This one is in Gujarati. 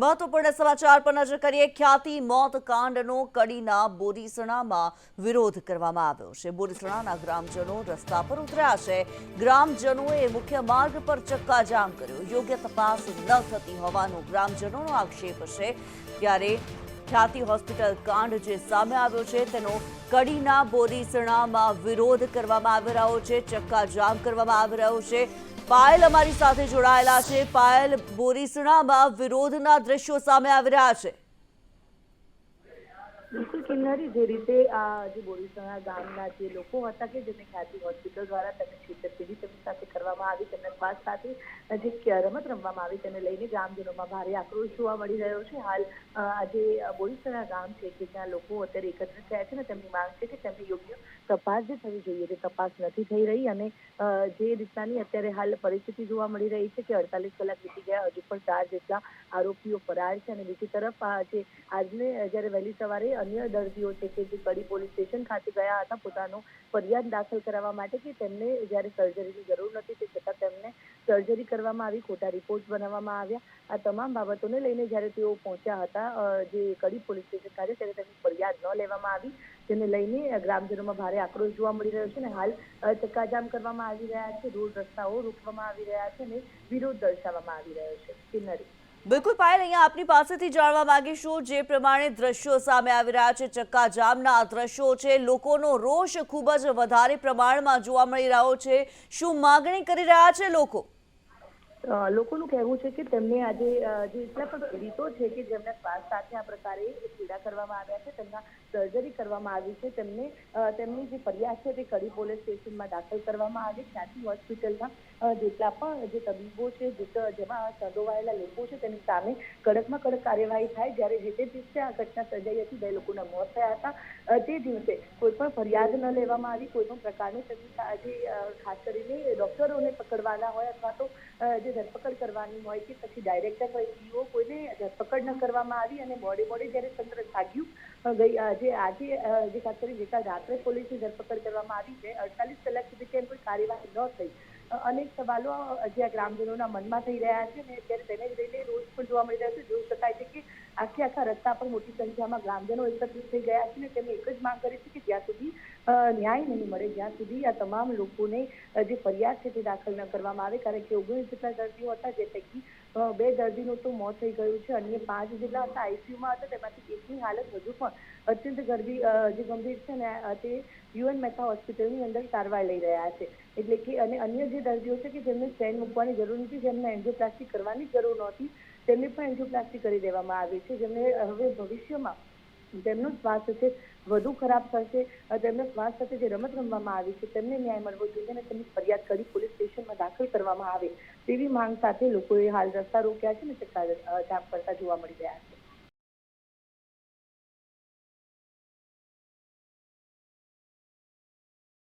મહત્વપૂર્ણ સમાચાર પર નજર કરીએ। ખ્યાતિ મોત કાંડનો કડીના બોરીસણામાં વિરોધ કરવામાં આવ્યો છે। બોરીસણાના ગ્રામજનો રસ્તા પર ઉતર્યા છે। ગ્રામજનોએ મુખ્ય માર્ગ પર ચક્કાજામ કર્યો। યોગ્ય તપાસ ન થતી હોવાનો ગ્રામજનોનો આક્ષેપ છે। ત્યારે ખ્યાતિ હોસ્પિટલ કાંડ જે સામે આવ્યો છે તેનો કડીના બોરીસણામાં વિરોધ કરવામાં આવી રહ્યો છે। ચક્કાજામ કરવામાં આવી રહ્યો છે। પાયલ અમારી સાથે જોડાયેલા છે। પાયલ, બોરીસણામાં વિરોધના દ્રશ્યો સામે આવી રહ્યા છે। બિલકુલ કિન્નરી, જે રીતે જે બોરીસણા ગામના જે લોકો હતા કે જેને ખ્યાતિ હોસ્પિટલ દ્વારા તેમને છેતરપિંડી તેમની સાથે કરવામાં આવી, તેમના સ્વાસ્થ્ય સાથે જે રમત રમવામાં આવી તેને લઈને ગ્રામજનોમાં ભારે આક્રોશ જોવા મળી રહ્યો છે। હાલ આજે બોરીસણા ગામ છે કે જ્યાં લોકો અત્યારે એકત્રિત થયા છે ને તેમની માંગ છે કે તેમની યોગ્ય તપાસ જે થવી જોઈએ તે તપાસ નથી થઈ રહી અને જે રીતનાની અત્યારે હાલ પરિસ્થિતિ જોવા મળી રહી છે કે 48 કલાક વીતી ગયા, હજુ પણ 4 જેટલા આરોપીઓ ફરાર છે અને બીજી તરફ આજને જ્યારે વહેલી સવારે અન્ય દર્દીઓ છે કે જે કડી પોલીસ સ્ટેશન ખાતે ગયા હતા પોતાનો ફરિયાદ દાખલ કરાવવા માટે કે તેમને જ્યારે સર્જરીની જરૂર નથી તે છતાં તેમને સર્જરી કરવામાં આવી, ખોટા રિપોર્ટ બનાવવામાં આવ્યા। આ તમામ બાબતોને લઈને જ્યારે તેઓ પહોંચ્યા હતા જે કડી પોલીસ સ્ટેશન ખાતે ત્યારે તેમની ફરિયાદ ન લેવામાં આવી, જેને લઈને ગ્રામજનોમાં ભારે આક્રોશ જોવા મળી રહ્યો છે અને હાલ ચક્કાજામ કરવામાં આવી રહ્યા છે, રોડ રસ્તાઓ રોકવામાં આવી રહ્યા છે અને વિરોધ દર્શાવવામાં આવી રહ્યો છે। કિન્નરી, બિલકુલ પાયલ, અહીંયા આપની પાસેથી જાણવા માંગીશું જે પ્રમાણે દ્રશ્યો સામે આવી રહ્યા છે, ચક્કાજામના આ દ્રશ્યો છે, લોકોનો રોષ ખૂબ જ વધારે પ્રમાણમાં જોવા મળી રહ્યો છે। શું માગણી કરી રહ્યા છે લોકો? લોકોનું કહેવું છે કે તેમને આજે જે એટલા પણ પીડિતો છે કે જેમના શ્વાસ સાથે આ પ્રકારે પીડા કરવામાં આવ્યા છે, તેમના સર્જરી કરવામાં આવી છે, તેમને તેમની જે ફરિયાદ છે તે કડી પોલીસ સ્ટેશનમાં દાખલ કરવામાં આવી। ખ્યાતિ હોસ્પિટલના જેટલા પણ જે તબીબો છે જેમાં સંડોવાયેલા લોકો છે તેની સામે કડકમાં કડક કાર્યવાહી થાય। જ્યારે જે તે દિવસે આ ઘટના સર્જાઈ હતી, 2 લોકોના મોત થયા હતા, તે દિવસે કોઈ પણ ફરિયાદ ન લેવામાં આવી, કોઈ પણ પ્રકારની તેમની ખાસ કરીને ડોક્ટરોને પકડવાના હોય અથવા તો જે ધરપકડ કરવાની હોય કે પછી ડાયરેક્ટર હોય સીઓ કોઈને ધરપકડ ન કરવામાં આવી અને મોડે જ્યારે તંત્ર જાગ્યું આજે ખાસ કરીને રાત્રે પોલીસની ધરપકડ કરવામાં આવી છે, 48 કલાક સુધી કેમ કોઈ કાર્યવાહી ન થઈ, અનેક સવાલો જે ગ્રામજનોના મનમાં થઈ રહ્યા છે અને ત્યારે તેને જ લઈને રોષ પણ જોવા મળી રહ્યો છે। જોઈ શકાય છે કે આખા રસ્તા પર મોટી સંખ્યામાં ગ્રામજનો એકત્રિત થઈ ગયા છે અને તેમની એક જ માંગ કરી છે કે જ્યાં સુધી ન્યાય નહીં મળે, જ્યાં સુધી આ તમામ લોકોને જે ફરિયાદ છે તે દાખલ ન કરવામાં આવે, કારણ કે 19 જેટલા દર્દીઓ હતા જે પૈકી 2 દર્દીનું તો મોત થઈ ગયું છે, અન્ય 5 જેટલા હતા આઈસીયુમાં હતા, તેમાંથી એકની હાલત હજુ પણ અત્યંત ગંભીર છે ને તે યુએન મહેતા હોસ્પિટલની અંદર સારવાર લઈ રહ્યા છે। એટલે કે અને અન્ય જે દર્દીઓ છે કે જેમને સ્ટેન્ડ મૂકવાની જરૂર નથી, જેમને એન્જિયોપ્લાસ્ટી કરવાની જરૂર નહોતી, તેમને પણ એન્જિયોપ્લાસ્ટી કરી દેવામાં આવી છે, જેમને હવે ભવિષ્યમાં તેમનું સ્વાસ્થ્ય છે વધુ ખરાબ થશે, તેમના સ્વાસ્થ્ય સાથે જે રમત રમવામાં આવી છે તેમને ન્યાય મળવો જોઈએ અને તેમની ફરિયાદ કડી પોલીસ સ્ટેશનમાં દાખલ કરવામાં આવે તેવી માંગ સાથે લોકોએ હાલ રસ્તા રોક્યા છે અને ચક્કાજામ કરતા જોવા મળી રહ્યા છે।